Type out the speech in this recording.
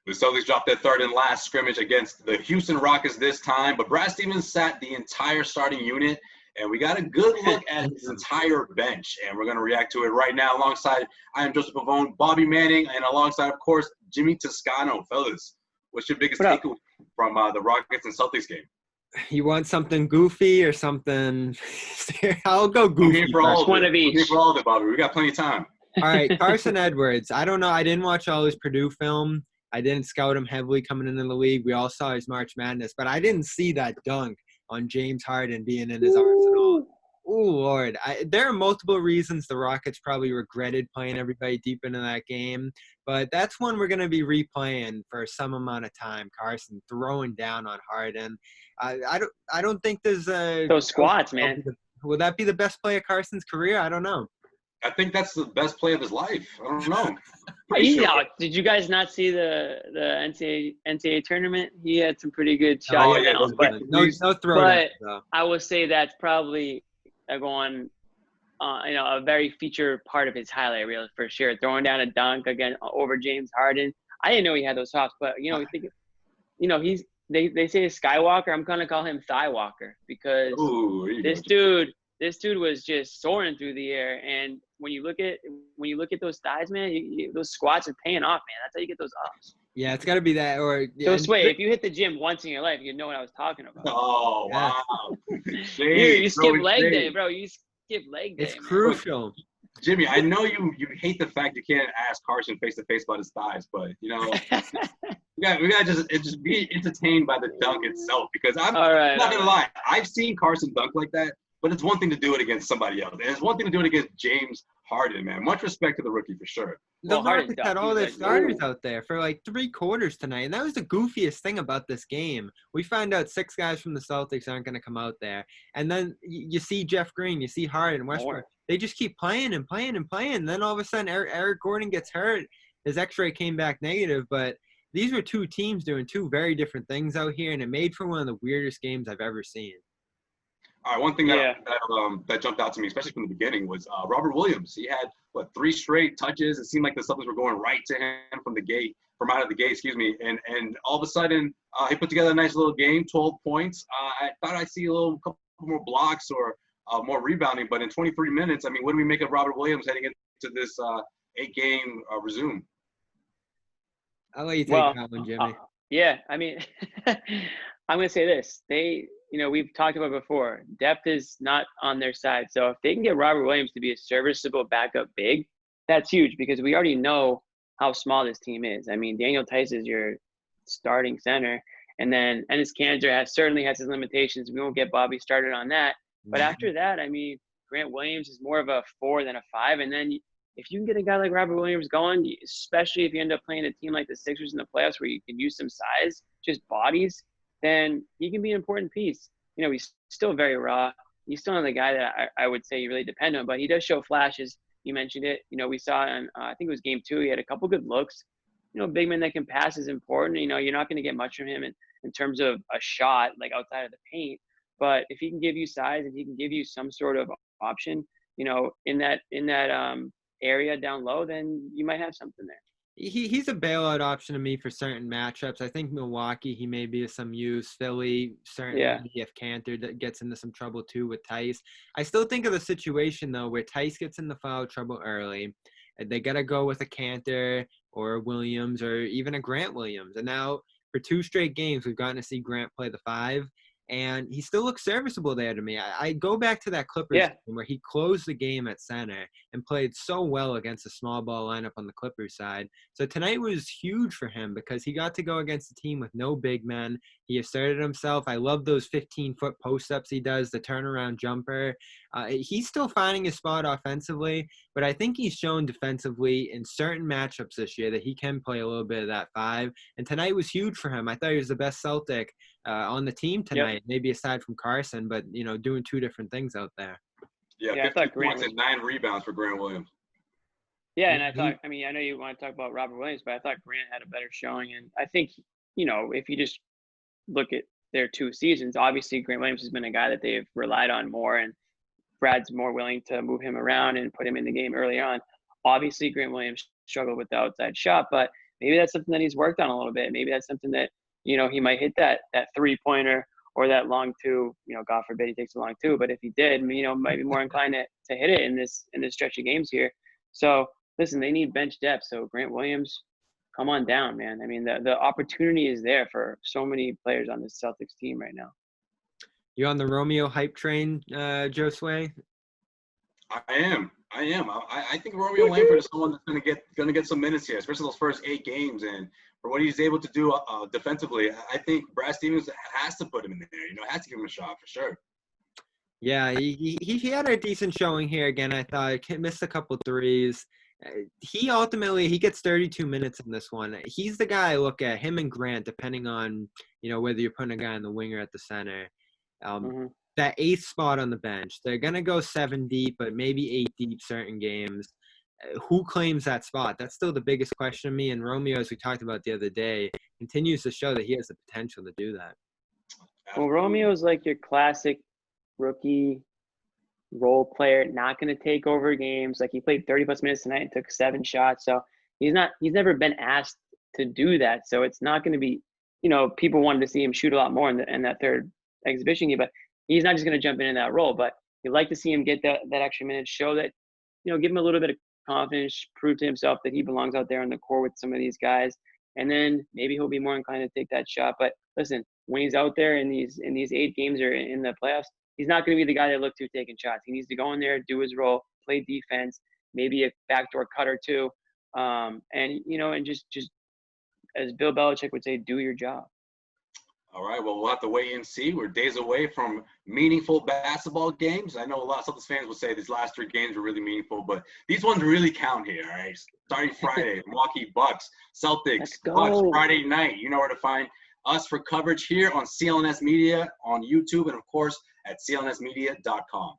The Celtics dropped their third and last scrimmage against the Houston Rockets this time, but Brad Stevens sat the entire starting unit, and we got a good look at his entire bench, and we're going to react to it right now alongside I am Josue Pavon, Bobby Manning, and alongside, of course, Jimmy Toscano. Fellas, what's your biggest takeaway from the Rockets and Celtics game? You want something goofy or something? I'll go goofy. I'm here for all one of each. I'm here for all of it, Bobby. We got plenty of time. All right, Carson Edwards. I don't know. I didn't watch all his Purdue film. I didn't scout him heavily coming into the league. We all saw his March Madness, but I didn't see that dunk on James Harden being in his arsenal. Oh, Lord. There are multiple reasons the Rockets probably regretted playing everybody deep into that game, but that's one we're going to be replaying for some amount of time. Carson throwing down on Harden. I don't think there's a – those squats, man. Will that be the best play of Carson's career? I don't know. I think that's the best play of his life. I don't know. Sure. Did you guys not see the NCAA tournament? He had some pretty good shots. Oh, yeah, but no throwdown. I will say that's probably a very featured part of his highlight reel for sure. Throwing down a dunk again over James Harden. I didn't know he had those hops, but they say Skywalker. I'm gonna call him Thigh Walker because this dude was just soaring through the air. And when you look at those thighs, man, those squats are paying off, man. That's how you get those ups. Yeah, it's got to be that. Or if you hit the gym once in your life, you know what I was talking about. Oh, wow. You skip leg day, bro. You skip leg day. It's crucial. Look, Jimmy, I know you hate the fact you can't ask Carson face-to-face about his thighs, but, we got to just be entertained by the dunk itself because I'm not going to lie. I've seen Carson dunk like that. But it's one thing to do it against somebody else. And it's one thing to do it against James Harden, man. Much respect to the rookie for sure. The Rockets had all their starters out there for like 3 quarters tonight. And that was the goofiest thing about this game. We found out 6 guys from the Celtics aren't going to come out there. And then you see Jeff Green, you see Harden, Westbrook. They just keep playing and playing and playing. And then all of a sudden, Eric Gordon gets hurt. His x-ray came back negative. But these were 2 teams doing 2 very different things out here. And it made for one of the weirdest games I've ever seen. All right, one thing that jumped out to me, especially from the beginning, was Robert Williams. He had 3 straight touches. It seemed like the Celtics were going right to him from out of the gate, and all of a sudden he put together a nice little game, 12 points. I thought I'd see a couple more blocks or more rebounding, but in 23 minutes, what do we make of Robert Williams heading into this 8-game resume? I'll let you take that one, Jimmy. I'm going to say this. We've talked about it before. Depth is not on their side. So if they can get Robert Williams to be a serviceable backup big, that's huge because we already know how small this team is. Daniel Theis is your starting center. And then Enes Kanter certainly has his limitations. We won't get Bobby started on that. But after that, Grant Williams is more of a 4 than a 5. And then if you can get a guy like Robert Williams going, especially if you end up playing a team like the Sixers in the playoffs where you can use some size, just bodies, then he can be an important piece. He's still very raw. He's still not the guy that I would say you really depend on, but he does show flashes. You mentioned it. We saw in, I think it was game 2, he had a couple good looks. Big man that can pass is important. You're not going to get much from him in terms of a shot, like outside of the paint. But if he can give you size and he can give you some sort of option, in that area down low, then you might have something there. He's a bailout option to me for certain matchups. I think Milwaukee, he may be of some use. Philly, certainly if Kanter gets into some trouble too with Theis. I still think of the situation, though, where Theis gets into foul trouble early. They got to go with a Kanter or a Williams or even a Grant Williams. And now for 2 straight games, we've gotten to see Grant play the 5. And he still looks serviceable there to me. I go back to that Clippers game where he closed the game at center and played so well against a small ball lineup on the Clippers side. So tonight was huge for him because he got to go against a team with no big men. He asserted himself. I love those 15-foot post-ups he does, the turnaround jumper. He's still finding his spot offensively, but I think he's shown defensively in certain matchups this year that he can play a little bit of that 5. And tonight was huge for him. I thought he was the best Celtic on the team tonight, maybe aside from Carson, but, doing 2 different things out there. Yeah, I thought Grant had 9 rebounds for Grant Williams. Yeah, and I thought, I know you want to talk about Robert Williams, but I thought Grant had a better showing. And I think, if you just look at their 2 seasons, obviously Grant Williams has been a guy that they've relied on more, and Brad's more willing to move him around and put him in the game early on. Obviously, Grant Williams struggled with the outside shot, but maybe that's something that he's worked on a little bit. Maybe that's something that, you know, he might hit that 3-pointer or that long two. You know, God forbid he takes a long two, but if he did, you know, might be more inclined to hit it in this stretch of games here. So listen, they need bench depth. So Grant Williams, come on down, man. I mean, the opportunity is there for so many players on this Celtics team right now. You on the Romeo hype train, Josue? I am. I think Romeo Langford is someone that's gonna get some minutes here, especially those first 8 games. And for what he's able to do defensively, I think Brad Stevens has to put him in there. You know, has to give him a shot for sure. Yeah, he had a decent showing here again. I thought he missed a couple threes. He ultimately gets 32 minutes in this one. He's the guy I look at, him and Grant, depending on, you know, whether you're putting a guy in the wing or at the center. That 8th spot on the bench, they're gonna go 7 deep, but maybe 8 deep certain games. Who claims that spot? That's still the biggest question to me. And Romeo, as we talked about the other day, continues to show that he has the potential to do that. Well, Romeo's like your classic rookie role player, not going to take over games. Like, he played 30+ minutes tonight and took 7 shots. So he's never been asked to do that. So it's not going to be, you know, people wanted to see him shoot a lot more in that third exhibition game, but he's not just going to jump in that role. But you'd like to see him get that extra minute, show that, you know, give him a little bit of confidence, prove to himself that he belongs out there on the court with some of these guys. And then maybe he'll be more inclined to take that shot. But listen, when he's out there in these 8 games or in the playoffs, he's not going to be the guy they look to taking shots. He needs to go in there, do his role, play defense, maybe a backdoor cut or two, and, you know, and just as Bill Belichick would say, do your job. All right, well, we'll have to wait and see. We're days away from meaningful basketball games. I know a lot of Celtics fans will say these last 3 games were really meaningful, but these ones really count here, all right? Starting Friday, Milwaukee Bucks, Celtics, Bucks, Friday night. You know where to find us for coverage here on CLNS Media on YouTube and, of course, at clnsmedia.com.